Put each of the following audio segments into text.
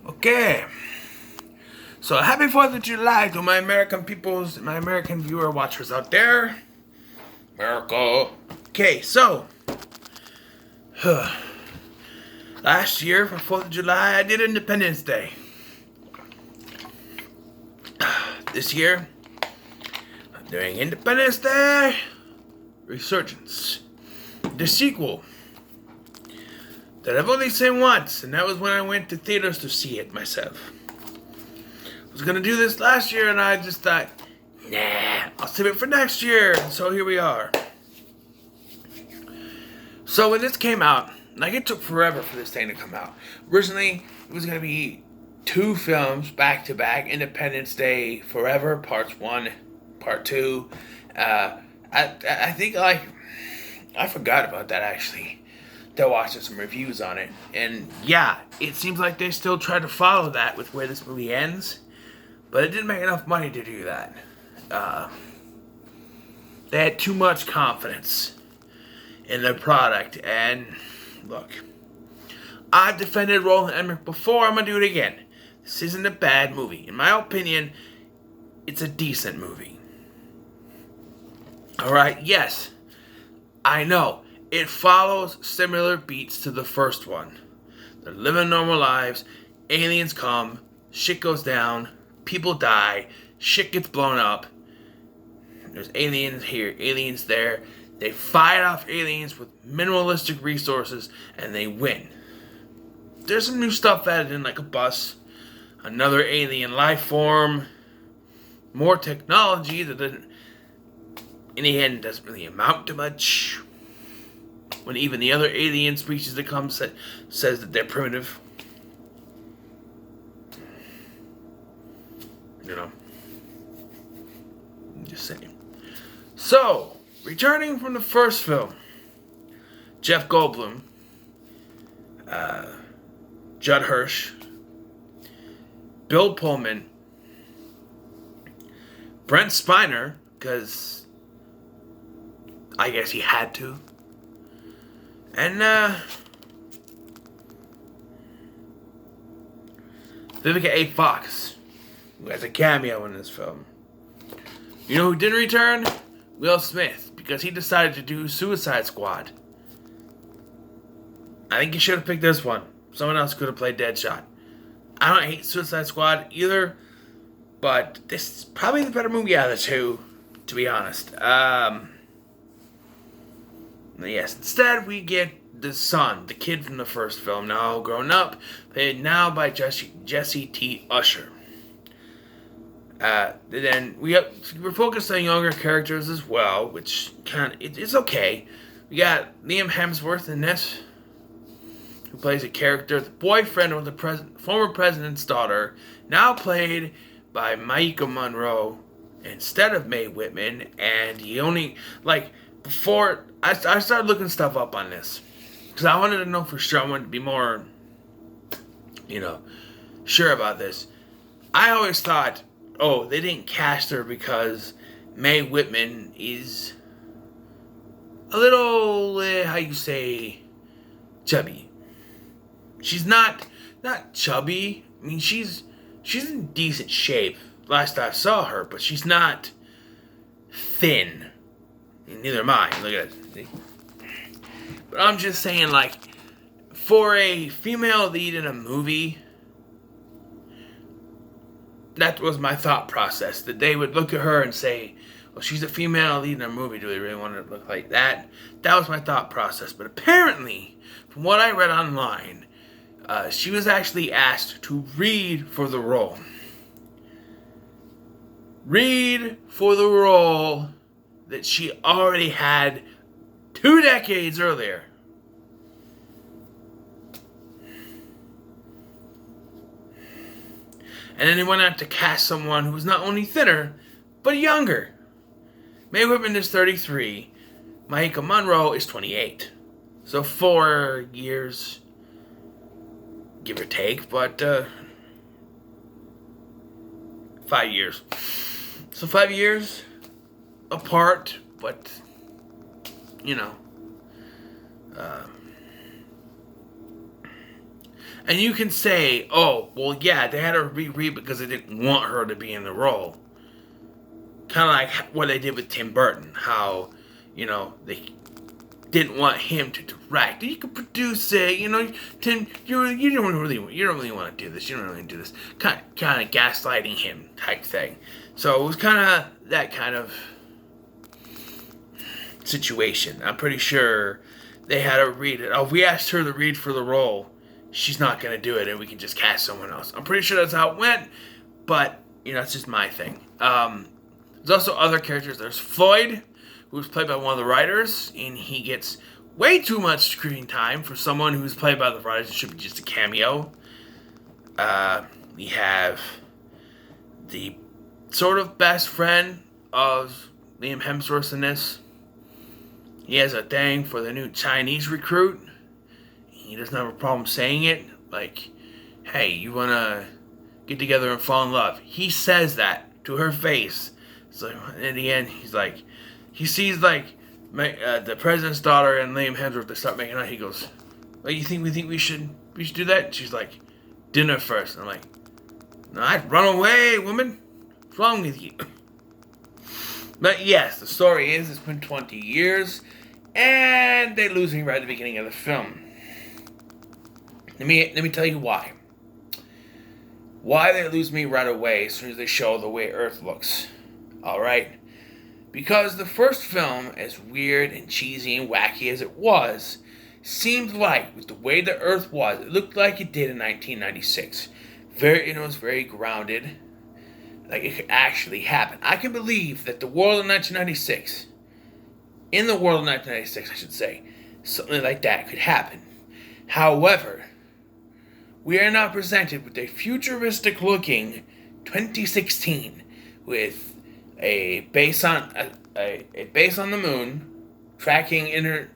Okay. So happy 4th of July to my American peoples, my American viewer watchers out there. America. Okay, so last year for 4th of July I did Independence Day. This year I'm doing Independence Day Resurgence. The sequel that I've only seen once, and that was when I went to theaters to see it myself. I was gonna do this last year, and I just thought, nah, I'll save it for next year. And so here we are. So when this came out, like it took forever for this thing to come out. Originally, it was gonna be 2 films back to back: Independence Day Forever, Parts 1, Part 2. I think I forgot about that actually. To watching some reviews on it, and yeah, it seems like they still try to follow that with where this movie ends, but it didn't make enough money to do that. They had too much confidence in their product, and look, I've defended Roland Emmerich before. I'm gonna do it again. This isn't a bad movie. In my opinion, it's a decent movie. Alright, yes, I know. It follows similar beats to the first one. They're living normal lives, aliens come, shit goes down, people die, shit gets blown up. There's aliens here, aliens there. They fight off aliens with minimalistic resources, and they win. There's some new stuff added in, like a bus, another alien life form, more technology that in the end doesn't really amount to much. When even the other alien species that comes says that they're primitive. You know. I'm just saying. So, returning from the first film, Jeff Goldblum, Judd Hirsch, Bill Pullman, Brent Spiner, because I guess he had to. And, Vivica A. Fox, who has a cameo in this film. You know who didn't return? Will Smith, because he decided to do Suicide Squad. I think he should have picked this one. Someone else could have played Deadshot. I don't hate Suicide Squad either, but this is probably the better movie out of the two, to be honest. Yes, instead we get the son, the kid from the first film, now grown up, played now by Jesse T. Usher. Then we're focused on younger characters as well, which it's okay. We got Liam Hemsworth in this, who plays a character, the boyfriend of the former president's daughter, now played by Maika Monroe instead of Mae Whitman, and he only, before I started looking stuff up on this, because I wanted to know for sure. I wanted to be more, sure about this. I always thought, oh, they didn't cast her because Mae Whitman is a little, chubby. She's not chubby. I mean, she's in decent shape last I saw her, but she's not thin. Neither am I. Look at it. But I'm just saying, for a female lead in a movie, that was my thought process. That they would look at her and say, well, she's a female lead in a movie. Do they really want her to look like that? That was my thought process. But apparently, from what I read online, she was actually asked to read for the role. Read for the role that she already had 2 decades earlier. And then they went out to cast someone who was not only thinner, but younger. Mae Whitman is 33. Maika Monroe is 28. So 4 years, give or take, but 5 years. So 5 years apart, but And you can say, oh, well, yeah, they had her reread because they didn't want her to be in the role. Kind of like what they did with Tim Burton. How, they didn't want him to direct. You could produce it, Tim, you don't really want to do this. You don't really do this. Kind of gaslighting him type thing. So it was kind of that kind of situation. I'm pretty sure they had her read it. Oh, if we asked her to read for the role, she's not going to do it, and we can just cast someone else. I'm pretty sure that's how it went, but, it's just my thing. There's also other characters. There's Floyd, who's played by one of the writers, and he gets way too much screen time for someone who's played by the writers. It should be just a cameo. We have the sort of best friend of Liam Hemsworth in this. He has a thing for the new Chinese recruit. He doesn't have a problem saying it. Like, hey, you want to get together and fall in love. He says that to her face. So in the end, he's like, he sees like the president's daughter and Liam Hemsworth. They start making out. He goes, "Well, you think we should do that?" And she's like, "Dinner first." And I'm like, "No, I'd run away, woman. What's wrong with you?" But yes, the story is it's been 20 years, and they lose me right at the beginning of the film. Let me tell you why. Why they lose me right away as soon as they show the way Earth looks. Alright? Because the first film, as weird and cheesy and wacky as it was, seemed like, with the way the Earth was, it looked like it did in 1996. It was very grounded. Like it could actually happen. I can believe that the world of 1996, in the world of 1996 I should say, something like that could happen. However, we are now presented with a futuristic looking 2016 with a base on the moon, tracking inner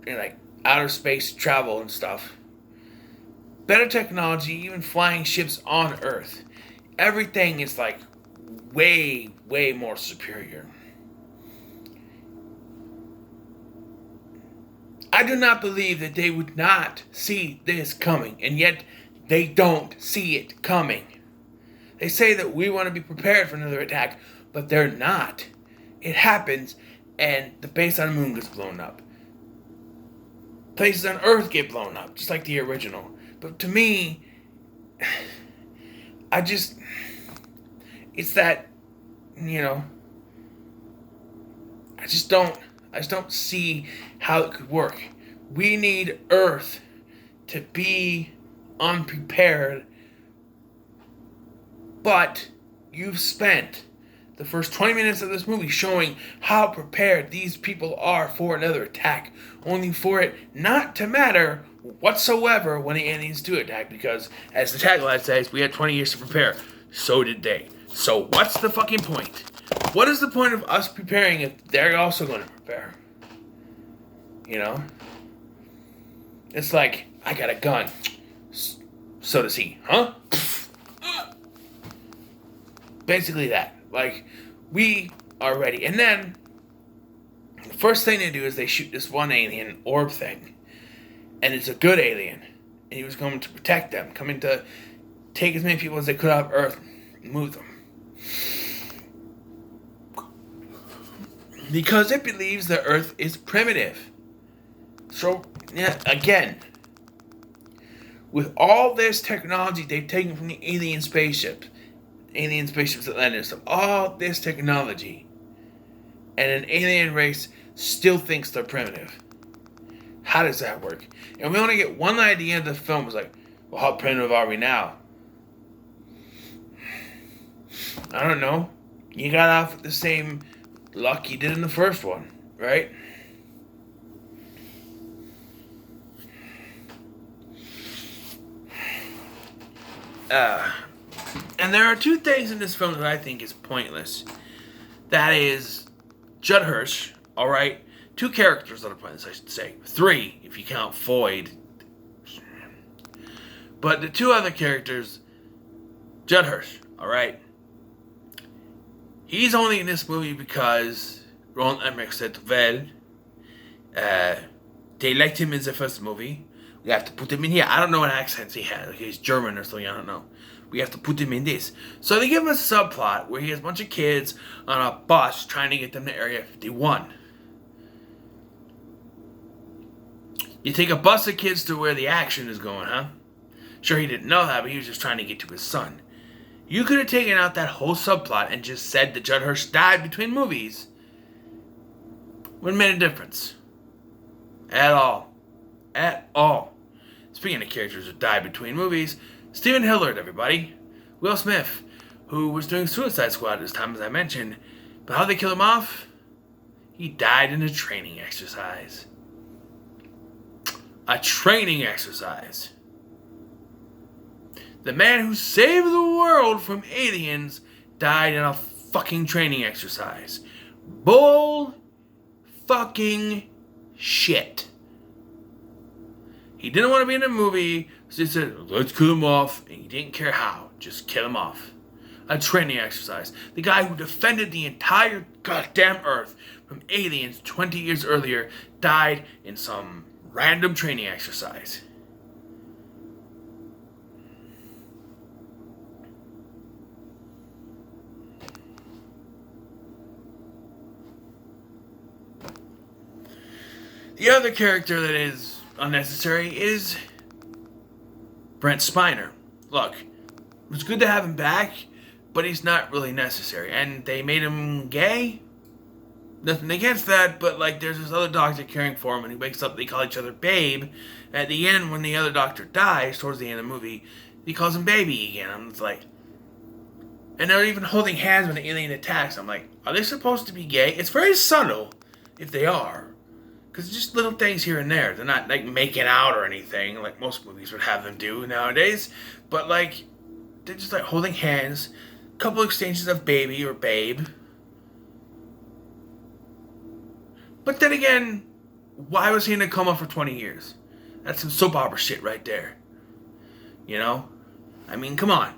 like outer space travel and stuff. Better technology, even flying ships on Earth. Everything is like way more superior. I do not believe that they would not see this coming, and yet they don't see it coming. They say that we want to be prepared for another attack, but they're not. It happens, and the base on the moon gets blown up. Places on Earth get blown up, just like the original. But to me, it's that, I just don't see how it could work. We need Earth to be unprepared. But you've spent the first 20 minutes of this movie showing how prepared these people are for another attack, only for it not to matter whatsoever when the aliens do attack, because as the tagline says, we had 20 years to prepare. So did they. So what's the fucking point? What is the point of us preparing if they're also going to prepare? It's like, I got a gun. So does he. Huh? Basically that. Like, we are ready. And then, the first thing they do is they shoot this one alien orb thing. And it's a good alien. And he was going to protect them. Coming to take as many people as they could off Earth and move them. Because it believes the Earth is primitive. So, yeah, again, with all this technology they've taken from the alien spaceships that landed and stuff, all this technology, and an alien race still thinks they're primitive. How does that work? And we only get one line at the end of the film. It's like, well, how primitive are we now? I don't know. You got off with the same luck you did in the first one, right? And there are two things in this film that I think is pointless. That is Judd Hirsch, alright? Two characters that are pointless, I should say. Three, if you count Floyd. But the two other characters, Judd Hirsch, alright? He's only in this movie because Roland Emmerich said, well, they liked him in the first movie. We have to put him in here. I don't know what accents he has. Like he's German or something. I don't know. We have to put him in this. So they give him a subplot where he has a bunch of kids on a bus trying to get them to Area 51. You take a bus of kids to where the action is going, huh? Sure, he didn't know that, but he was just trying to get to his son. You could have taken out that whole subplot and just said that Judd Hirsch died between movies. Wouldn't have made a difference. At all. At all. Speaking of characters who died between movies, Stephen Hillard, everybody. Will Smith, who was doing Suicide Squad at this time, as I mentioned. But how they kill him off? He died in a training exercise. A training exercise. The man who saved the world from aliens died in a fucking training exercise. Bull fucking shit. He didn't want to be in a movie, so he said, let's kill him off, and he didn't care how. Just kill him off. A training exercise. The guy who defended the entire goddamn Earth from aliens 20 years earlier died in some random training exercise. The other character that is unnecessary is Brent Spiner. Look, it's good to have him back, but he's not really necessary. And they made him gay. Nothing against that, but like there's this other doctor caring for him, and he wakes up, they call each other babe. At the end, when the other doctor dies, towards the end of the movie, he calls him baby again. I'm just like, and they're even holding hands when the alien attacks. I'm like, are they supposed to be gay? It's very subtle, if they are. Because it's just little things here and there. They're not, like, making out or anything, like most movies would have them do nowadays. But, like, they're just, like, holding hands. A couple exchanges of baby or babe. But then again, why was he in a coma for 20 years? That's some soap opera shit right there. You know? I mean, come on.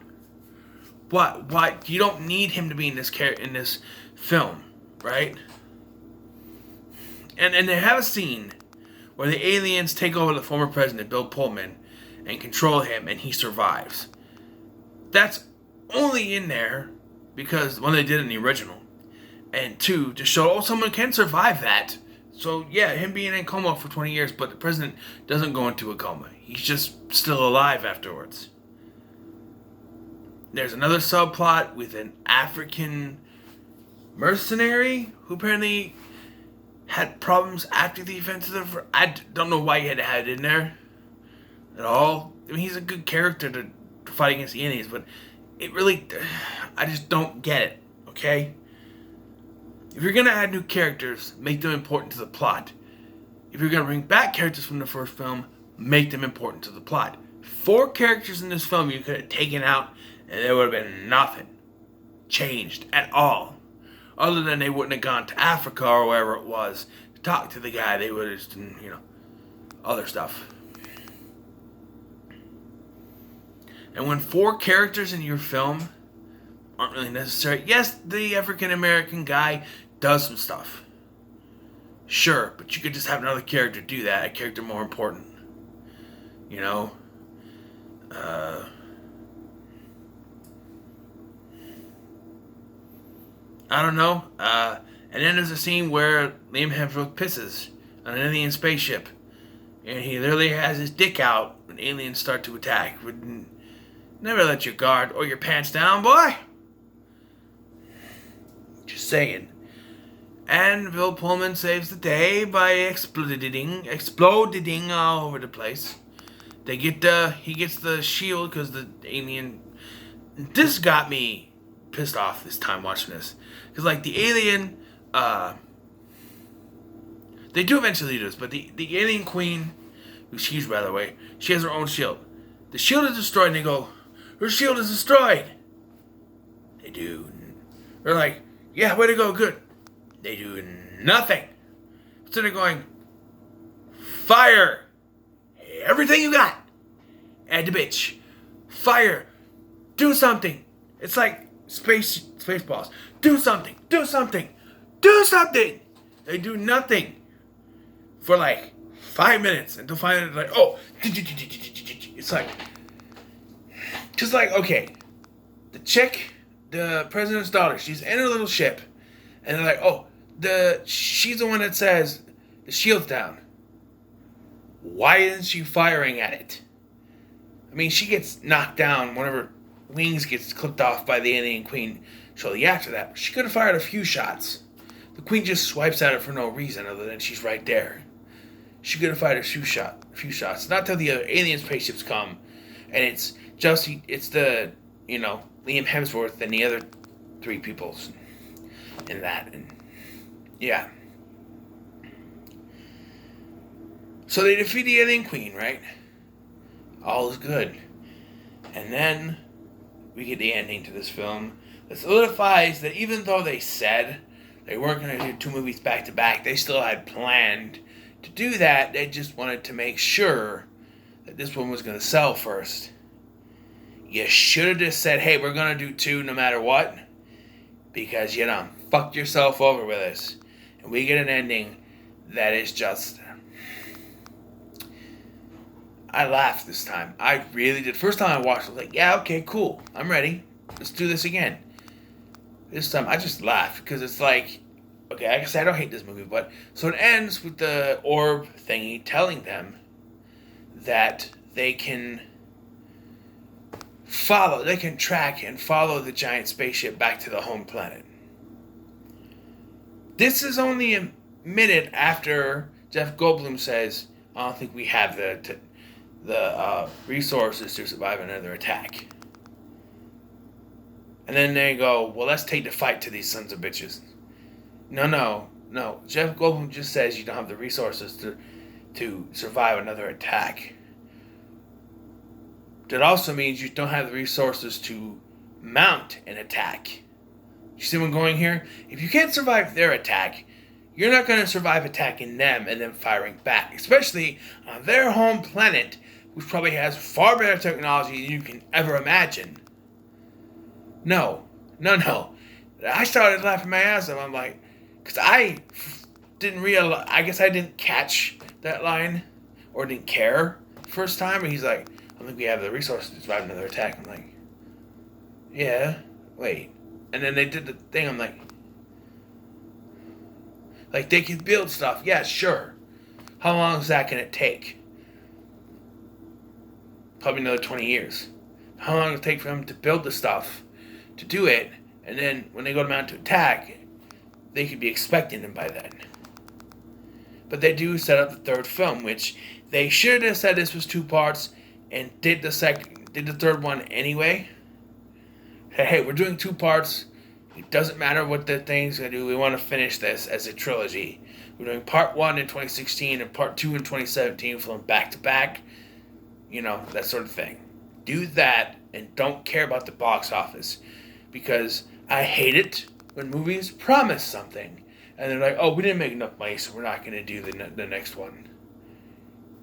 Why? You don't need him to be in this film, right? And they have a scene where the aliens take over the former president, Bill Pullman, and control him, and he survives. That's only in there because, one, they did it in the original, and two, to show, someone can survive that. So, yeah, him being in coma for 20 years, but the president doesn't go into a coma. He's just still alive afterwards. There's another subplot with an African mercenary who apparently had problems after the events of the... I don't know why you had to have it in there at all. I mean, he's a good character to fight against the aliens, but it really... I just don't get it, okay? If you're going to add new characters, make them important to the plot. If you're going to bring back characters from the first film, make them important to the plot. 4 characters in this film you could have taken out, and there would have been nothing changed at all. Other than they wouldn't have gone to Africa or wherever it was to talk to the guy. They would have just, other stuff. And when 4 characters in your film aren't really necessary, yes, the African American guy does some stuff. Sure, but you could just have another character do that, a character more important. You know? I don't know. And then there's a scene where Liam Hemsworth pisses on an alien spaceship. And he literally has his dick out when aliens start to attack. Never let your guard or your pants down, boy. Just saying. And Bill Pullman saves the day by exploding all over the place. He gets the shield because the alien... This got me pissed off this time watching this. Because, like, the alien... they do eventually do this, but the alien queen, who's huge, by the way, she has her own shield. The shield is destroyed, and they go, her shield is destroyed. They do. They're like, yeah, way to go, good. They do nothing. So they're going, fire everything you got at the bitch. Fire. Do something. It's like Spaceballs. Do something. Do something. Do something. They do nothing for like 5 minutes until finally like, oh, it's like, just like, okay, the chick, the president's daughter, she's in her little ship, and they're like, oh, she's the one that says the shield's down. Why isn't she firing at it? I mean, she gets knocked down, one of her wings gets clipped off by the alien queen shortly after that. But she could have fired a few shots. The queen just swipes at it for no reason other than she's right there. She could have fired a few shots. Not till the other alien spaceships come, and it's the, Liam Hemsworth and the other 3 people in that, and yeah. So they defeat the alien queen, right? All is good. And then we get the ending to this film that solidifies that even though they said they weren't going to do 2 movies back to back, they still had planned to do that. They just wanted to make sure that this one was going to sell first. You should have just said, hey, we're going to do 2 no matter what, because you done fucked yourself over with this. And we get an ending that is just... I laughed this time. I really did. First time I watched it, I was like, yeah, okay, cool. I'm ready. Let's do this again. This time, I just laughed because it's like, okay, I guess I don't hate this movie, but... So it ends with the orb thingy telling them that they can track and follow the giant spaceship back to the home planet. This is only a minute after Jeff Goldblum says, I don't think we have the resources to survive another attack. And then they go, well, let's take the fight to these sons of bitches. No. Jeff Goldblum just says you don't have the resources to survive another attack. That also means you don't have the resources to mount an attack. You see where I'm going here? If you can't survive their attack, you're not going to survive attacking them and then firing back. Especially on their home planet, which probably has far better technology than you can ever imagine. No. I started laughing my ass off. I'm like, because I didn't realize, I guess I didn't catch that line, or didn't care first time. And he's like, I don't think we have the resources to survive another attack. I'm like, yeah, wait. And then they did the thing, I'm like, they can build stuff. Yeah, sure. How long is that going to take? Probably another 20 years. How long will it take for them to build the stuff, to do it, and then when they go to mount to attack, they could be expecting them by then. But they do set up the third film, which they should have said this was 2 parts, and did the third one anyway. Hey, we're doing 2 parts. It doesn't matter what the thing's going to do. We want to finish this as a trilogy. We're doing part 1 in 2016 and part 2 in 2017, filmed back to back. That sort of thing. Do that and don't care about the box office. Because I hate it when movies promise something. And they're like, oh, we didn't make enough money, so we're not going to do the next one.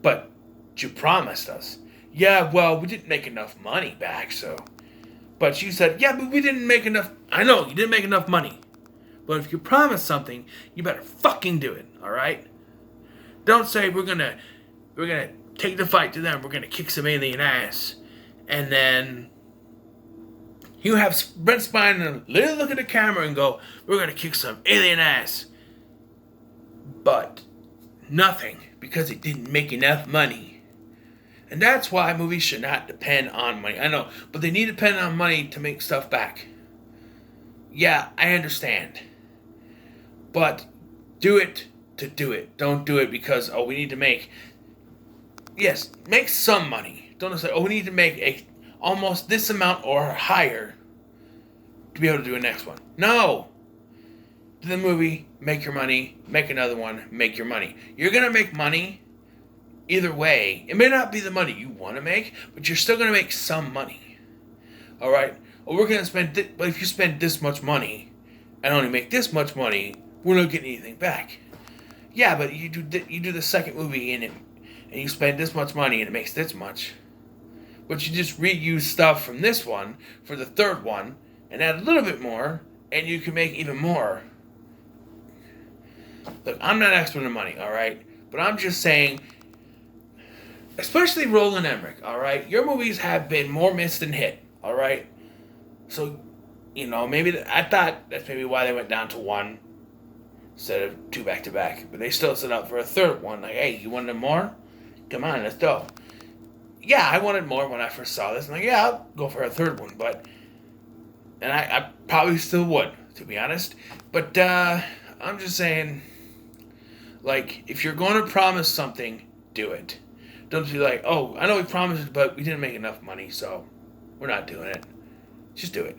But you promised us. Yeah, well, we didn't make enough money back, so... But you said, yeah, but we didn't make enough... I know, you didn't make enough money. But if you promise something, you better fucking do it, alright? Don't say we're gonna take the fight to them, we're gonna kick some alien ass. And then you have Brent Spiner literally look at the camera and go, we're gonna kick some alien ass. But nothing, because it didn't make enough money. And that's why movies should not depend on money. I know, but they need to depend on money to make stuff back. Yeah, I understand. But do it to do it. Don't do it because, we need to make... Yes, make some money. Don't say, we need to make almost this amount or higher to be able to do a next one. No! Do the movie, make your money, make another one, make your money. You're going to make money... Either way, it may not be the money you want to make, but you're still going to make some money. Alright? Well, we're going to spend... But if you spend this much money and only make this much money, we're not getting anything back. Yeah, but you do the second movie and you spend this much money and it makes this much. But you just reuse stuff from this one for the third one and add a little bit more and you can make even more. Look, I'm not an expert in money, alright? But I'm just saying... especially Roland Emmerich, all right? Your movies have been more miss than hit, all right? So, maybe I thought that's maybe why they went down to one instead of two back to back. But they still set up for a third one. Like, hey, you wanted more? Come on, let's go. Yeah, I wanted more when I first saw this. I'm like, yeah, I'll go for a third one. And I probably still would, to be honest. But I'm just saying, like, if you're going to promise something, do it. Don't be like, oh, I know we promised it, but we didn't make enough money, so we're not doing it. Just do it.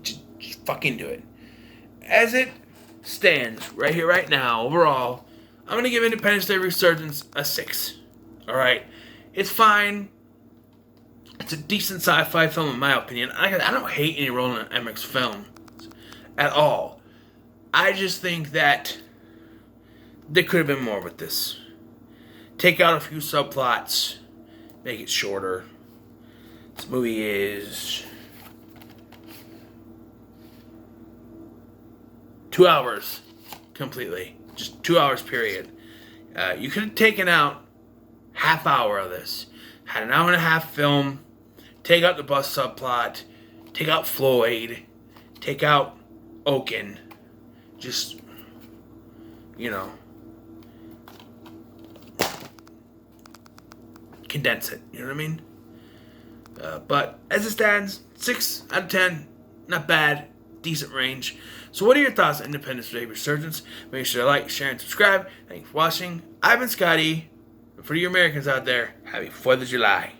Just fucking do it. As it stands right here, right now, overall, I'm going to give Independence Day Resurgence a 6. Alright? It's fine. It's a decent sci-fi film in my opinion. I don't hate any Roland Emmerich's films at all. I just think that there could have been more with this. Take out a few subplots. Make it shorter. This movie is 2 hours completely. Just 2 hours period. You could have taken out half hour of this. Had an hour and a half film. Take out the bus subplot. Take out Floyd. Take out Oaken. Just, condense it. You know what I mean? But as it stands, 6 out of 10. Not bad. Decent range. So what are your thoughts on Independence Day Resurgence? Make sure to like, share, and subscribe. Thank you for watching. I've been Scotty. And for you Americans out there, happy 4th of July.